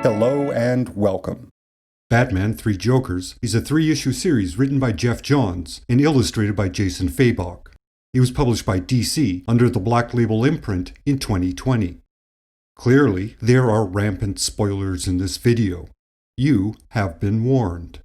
Hello and welcome. Batman 3 Jokers is a 3-issue series written by Geoff Johns and illustrated by Jason Fabok. It was published by DC under the Black Label imprint in 2020. Clearly, there are rampant spoilers in this video. You have been warned.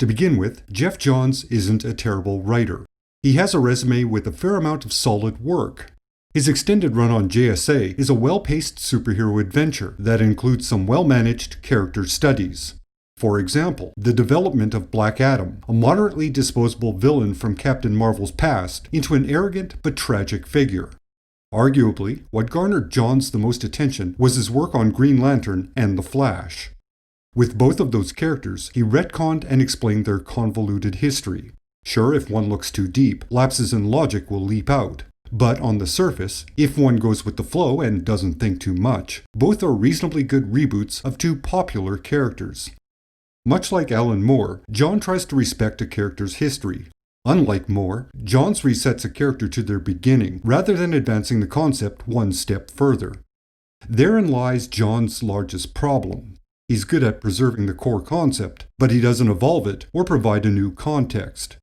To begin with, Geoff Johns isn't a terrible writer. He has a resume with a fair amount of solid work. His extended run on JSA is a well-paced superhero adventure that includes some well-managed character studies. For example, the development of Black Adam, a moderately disposable villain from Captain Marvel's past, into an arrogant but tragic figure. Arguably, what garnered Johns the most attention was his work on Green Lantern and The Flash. With both of those characters, he retconned and explained their convoluted history. Sure, if one looks too deep, lapses in logic will leap out. But on the surface, if one goes with the flow and doesn't think too much, both are reasonably good reboots of two popular characters. Much like Alan Moore, John tries to respect a character's history. Unlike Moore, Johns resets a character to their beginning, rather than advancing the concept one step further. Therein lies John's largest problem. He's good at preserving the core concept, but he doesn't evolve it or provide a new context.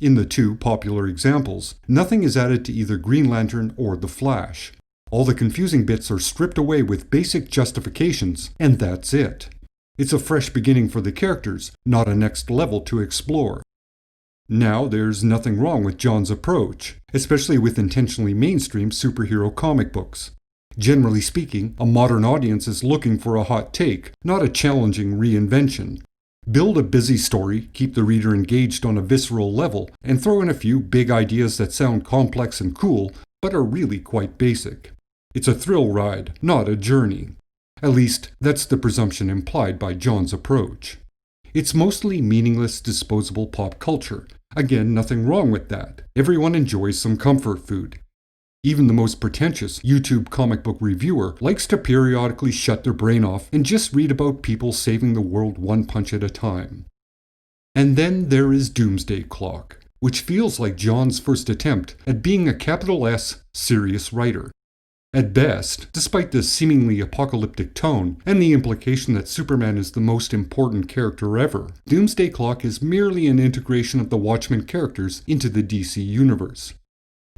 In the two popular examples, nothing is added to either Green Lantern or The Flash. All the confusing bits are stripped away with basic justifications, and that's it. It's a fresh beginning for the characters, not a next level to explore. Now, there's nothing wrong with John's approach, especially with intentionally mainstream superhero comic books. Generally speaking, a modern audience is looking for a hot take, not a challenging reinvention. Build a busy story, keep the reader engaged on a visceral level, and throw in a few big ideas that sound complex and cool, but are really quite basic. It's a thrill ride, not a journey. At least, that's the presumption implied by John's approach. It's mostly meaningless, disposable pop culture. Again, nothing wrong with that. Everyone enjoys some comfort food. Even the most pretentious YouTube comic book reviewer likes to periodically shut their brain off and just read about people saving the world one punch at a time. And then there is Doomsday Clock, which feels like John's first attempt at being a capital S serious writer. At best, despite the seemingly apocalyptic tone and the implication that Superman is the most important character ever, Doomsday Clock is merely an integration of the Watchmen characters into the DC universe.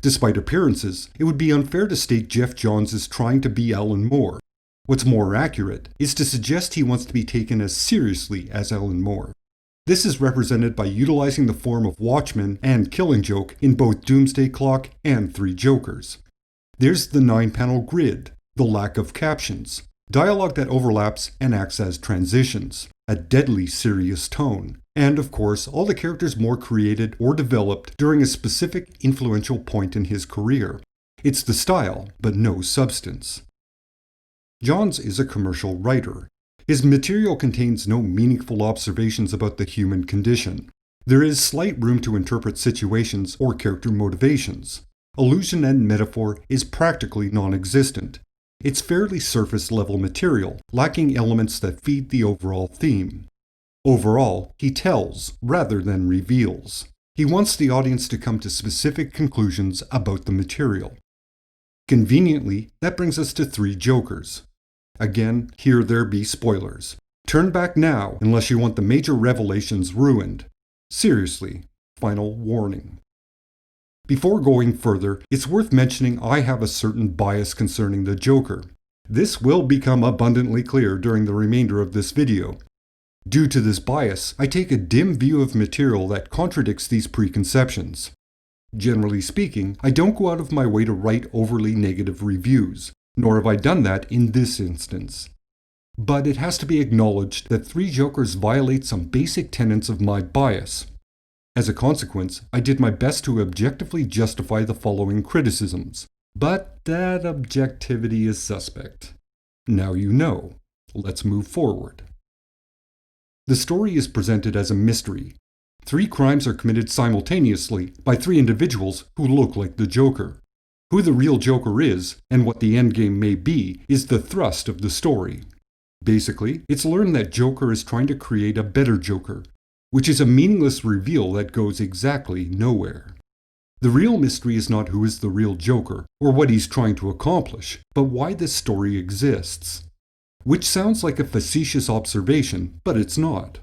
Despite appearances, it would be unfair to state Geoff Johns is trying to be Alan Moore. What's more accurate is to suggest he wants to be taken as seriously as Alan Moore. This is represented by utilizing the form of Watchmen and Killing Joke in both Doomsday Clock and 3 Jokers. There's the 9-panel grid, the lack of captions, dialogue that overlaps and acts as transitions, a deadly serious tone, and of course all the characters more created or developed during a specific influential point in his career. It's the style, but no substance. Johns is a commercial writer. His material contains no meaningful observations about the human condition. There is slight room to interpret situations or character motivations. Allusion and metaphor is practically non-existent. It's fairly surface-level material, lacking elements that feed the overall theme. Overall, he tells rather than reveals. He wants the audience to come to specific conclusions about the material. Conveniently, that brings us to 3 Jokers. Again, here there be spoilers. Turn back now unless you want the major revelations ruined. Seriously, final warning. Before going further, it's worth mentioning I have a certain bias concerning the Joker. This will become abundantly clear during the remainder of this video. Due to this bias, I take a dim view of material that contradicts these preconceptions. Generally speaking, I don't go out of my way to write overly negative reviews, nor have I done that in this instance. But it has to be acknowledged that 3 Jokers violate some basic tenets of my bias. As a consequence, I did my best to objectively justify the following criticisms, but that objectivity is suspect. Now you know. Let's move forward. The story is presented as a mystery. 3 crimes are committed simultaneously by 3 individuals who look like the Joker. Who the real Joker is, and what the endgame may be, is the thrust of the story. Basically, it's learned that Joker is trying to create a better Joker, which is a meaningless reveal that goes exactly nowhere. The real mystery is not who is the real Joker, or what he's trying to accomplish, but why this story exists. Which sounds like a facetious observation, but it's not.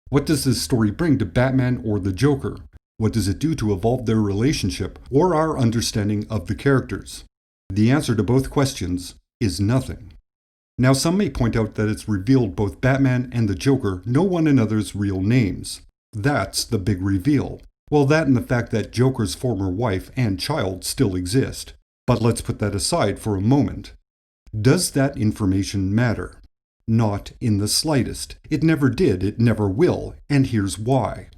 What does this story bring to Batman or the Joker? What does it do to evolve their relationship or our understanding of the characters? The answer to both questions is nothing. Now, some may point out that it's revealed both Batman and the Joker know one another's real names. That's the big reveal. Well, that and the fact that Joker's former wife and child still exist. But let's put that aside for a moment. Does that information matter? Not in the slightest. It never did, it never will, and here's why.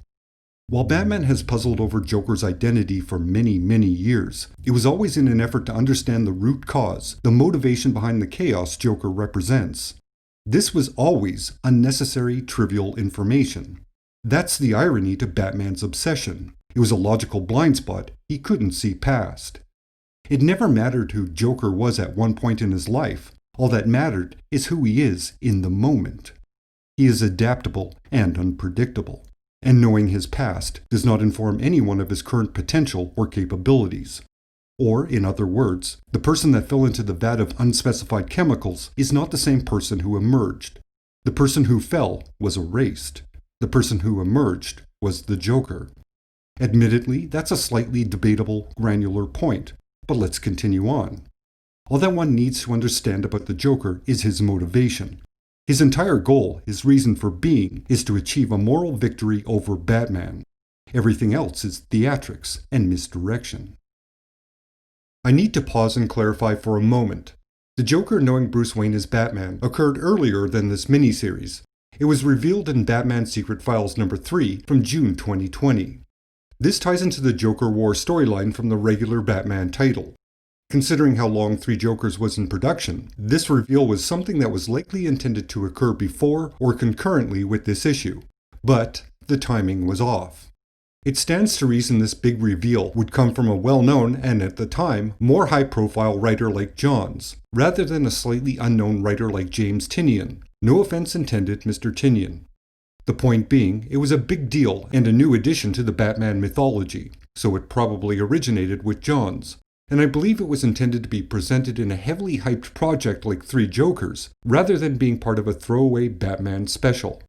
While Batman has puzzled over Joker's identity for many, many years, it was always in an effort to understand the root cause, the motivation behind the chaos Joker represents. This was always unnecessary, trivial information. That's the irony to Batman's obsession. It was a logical blind spot he couldn't see past. It never mattered who Joker was at one point in his life. All that mattered is who he is in the moment. He is adaptable and unpredictable. And knowing his past does not inform anyone of his current potential or capabilities. Or, in other words, the person that fell into the vat of unspecified chemicals is not the same person who emerged. The person who fell was erased. The person who emerged was the Joker. Admittedly, that's a slightly debatable, granular point, but let's continue on. All that one needs to understand about the Joker is his motivation. His entire goal, his reason for being, is to achieve a moral victory over Batman. Everything else is theatrics and misdirection. I need to pause and clarify for a moment. The Joker knowing Bruce Wayne is Batman occurred earlier than this miniseries. It was revealed in Batman Secret Files No. 3 from June 2020. This ties into the Joker War storyline from the regular Batman title. Considering how long Three Jokers was in production, this reveal was something that was likely intended to occur before or concurrently with this issue. But the timing was off. It stands to reason this big reveal would come from a well-known and, at the time, more high-profile writer like Johns, rather than a slightly unknown writer like James Tynion. No offense intended, Mr. Tynion. The point being, it was a big deal and a new addition to the Batman mythology, so it probably originated with Johns. And I believe it was intended to be presented in a heavily hyped project like Three Jokers, rather than being part of a throwaway Batman special.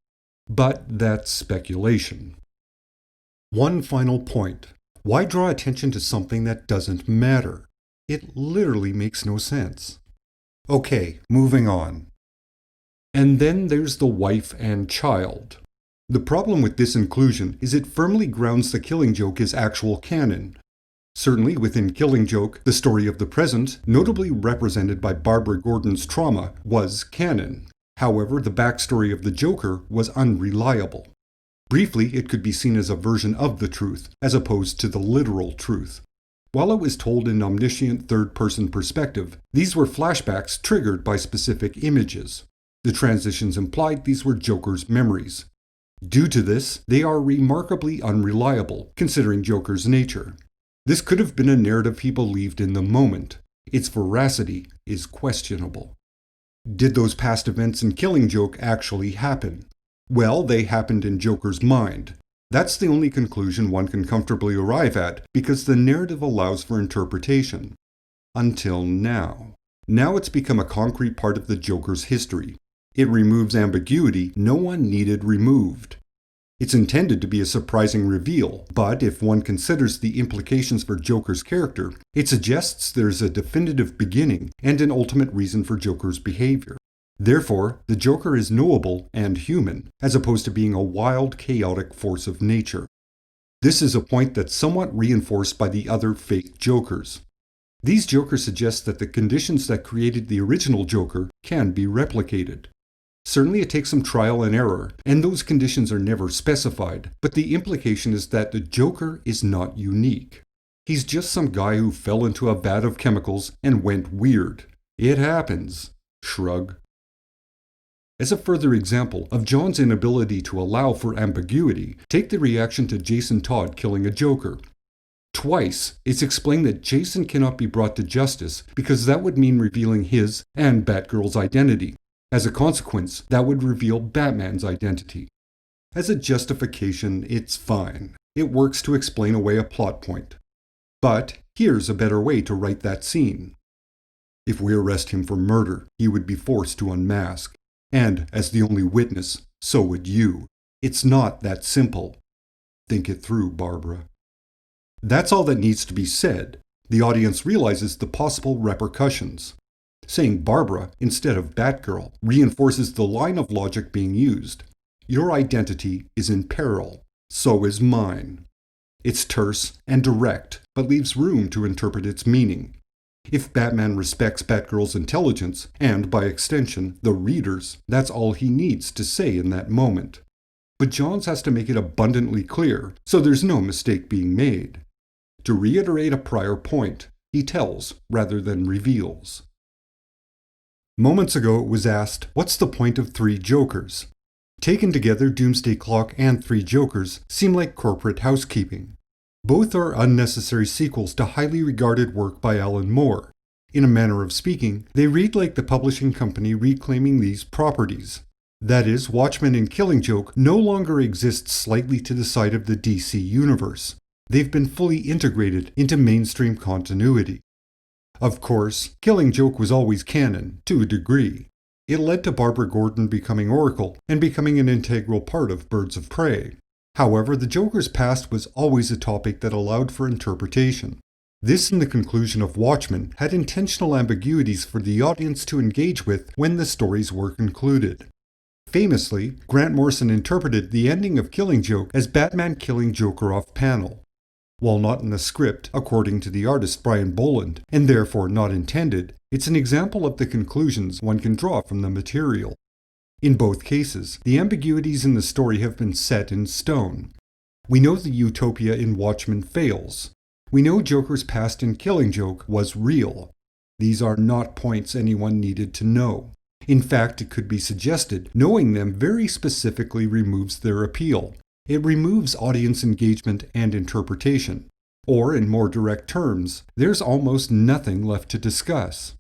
But that's speculation. One final point. Why draw attention to something that doesn't matter? It literally makes no sense. Okay, moving on. And then there's the wife and child. The problem with this inclusion is it firmly grounds the Killing Joke as actual canon. Certainly within Killing Joke, the story of the present, notably represented by Barbara Gordon's trauma, was canon. However, the backstory of the Joker was unreliable. Briefly, it could be seen as a version of the truth, as opposed to the literal truth. While it was told in omniscient third-person perspective, these were flashbacks triggered by specific images. The transitions implied these were Joker's memories. Due to this, they are remarkably unreliable, considering Joker's nature. This could have been a narrative he believed in the moment. Its veracity is questionable. Did those past events in Killing Joke actually happen? Well, they happened in Joker's mind. That's the only conclusion one can comfortably arrive at, because the narrative allows for interpretation. Until now. Now it's become a concrete part of the Joker's history. It removes ambiguity no one needed removed. It's intended to be a surprising reveal, but if one considers the implications for Joker's character, it suggests there's a definitive beginning and an ultimate reason for Joker's behavior. Therefore, the Joker is knowable and human, as opposed to being a wild, chaotic force of nature. This is a point that's somewhat reinforced by the other fake Jokers. These Jokers suggest that the conditions that created the original Joker can be replicated. Certainly it takes some trial and error, and those conditions are never specified, but the implication is that the Joker is not unique. He's just some guy who fell into a vat of chemicals and went weird. It happens. Shrug. As a further example of John's inability to allow for ambiguity, take the reaction to Jason Todd killing a Joker. Twice, it's explained that Jason cannot be brought to justice because that would mean revealing his and Batgirl's identity. As a consequence, that would reveal Batman's identity. As a justification, it's fine. It works to explain away a plot point. But here's a better way to write that scene. If we arrest him for murder, he would be forced to unmask. And as the only witness, so would you. It's not that simple. Think it through, Barbara. That's all that needs to be said. The audience realizes the possible repercussions. Saying Barbara instead of Batgirl reinforces the line of logic being used. Your identity is in peril. So is mine. It's terse and direct, but leaves room to interpret its meaning. If Batman respects Batgirl's intelligence, and by extension, the readers, that's all he needs to say in that moment. But Johns has to make it abundantly clear, so there's no mistake being made. To reiterate a prior point, he tells rather than reveals. Moments ago it was asked, what's the point of three Jokers? Taken together, Doomsday Clock and Three Jokers seem like corporate housekeeping. Both are unnecessary sequels to highly regarded work by Alan Moore. In a manner of speaking, they read like the publishing company reclaiming these properties. That is, Watchmen and Killing Joke no longer exist slightly to the side of the DC universe. They've been fully integrated into mainstream continuity. Of course, Killing Joke was always canon, to a degree. It led to Barbara Gordon becoming Oracle and becoming an integral part of Birds of Prey. However, the Joker's past was always a topic that allowed for interpretation. This and the conclusion of Watchmen had intentional ambiguities for the audience to engage with when the stories were concluded. Famously, Grant Morrison interpreted the ending of Killing Joke as Batman killing Joker off panel. While not in the script, according to the artist Brian Boland, and therefore not intended, it's an example of the conclusions one can draw from the material. In both cases, the ambiguities in the story have been set in stone. We know the utopia in Watchmen fails. We know Joker's past in Killing Joke was real. These are not points anyone needed to know. In fact, it could be suggested, knowing them very specifically removes their appeal. It removes audience engagement and interpretation. Or, in more direct terms, there's almost nothing left to discuss.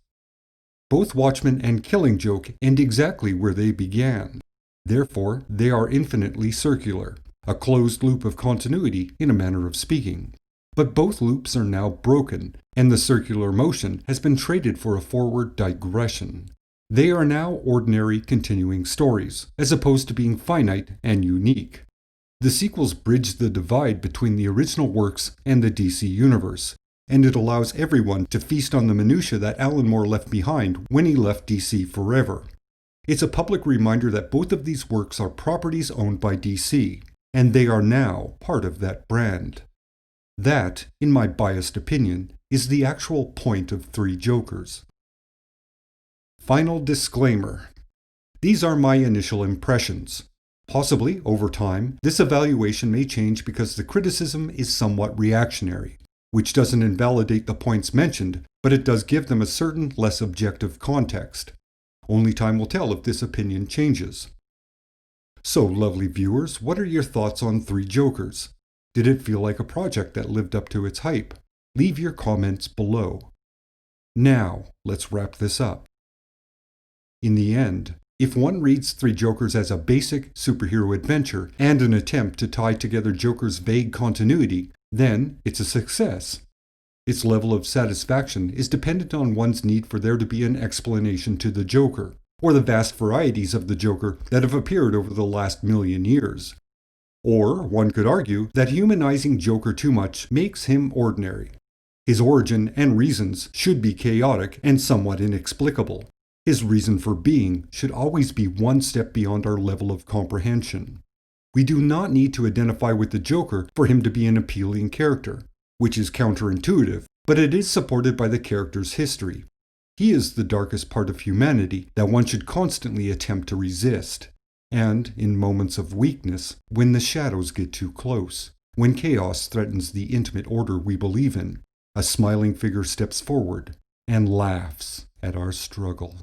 Both Watchmen and Killing Joke end exactly where they began. Therefore, they are infinitely circular, a closed loop of continuity in a manner of speaking. But both loops are now broken, and the circular motion has been traded for a forward digression. They are now ordinary continuing stories, as opposed to being finite and unique. The sequels bridge the divide between the original works and the DC universe, and it allows everyone to feast on the minutiae that Alan Moore left behind when he left DC forever. It's a public reminder that both of these works are properties owned by DC, and they are now part of that brand. That, in my biased opinion, is the actual point of Three Jokers. Final disclaimer. These are my initial impressions. Possibly, over time, this evaluation may change because the criticism is somewhat reactionary, which doesn't invalidate the points mentioned, but it does give them a certain less objective context. Only time will tell if this opinion changes. So, lovely viewers, what are your thoughts on Three Jokers? Did it feel like a project that lived up to its hype? Leave your comments below. Now, let's wrap this up. In the end, if one reads Three Jokers as a basic superhero adventure and an attempt to tie together Joker's vague continuity, then it's a success. Its level of satisfaction is dependent on one's need for there to be an explanation to the Joker, or the vast varieties of the Joker that have appeared over the last million years. Or one could argue that humanizing Joker too much makes him ordinary. His origin and reasons should be chaotic and somewhat inexplicable. His reason for being should always be one step beyond our level of comprehension. We do not need to identify with the Joker for him to be an appealing character, which is counterintuitive, but it is supported by the character's history. He is the darkest part of humanity that one should constantly attempt to resist. And, in moments of weakness, when the shadows get too close, when chaos threatens the intimate order we believe in, a smiling figure steps forward and laughs at our struggle.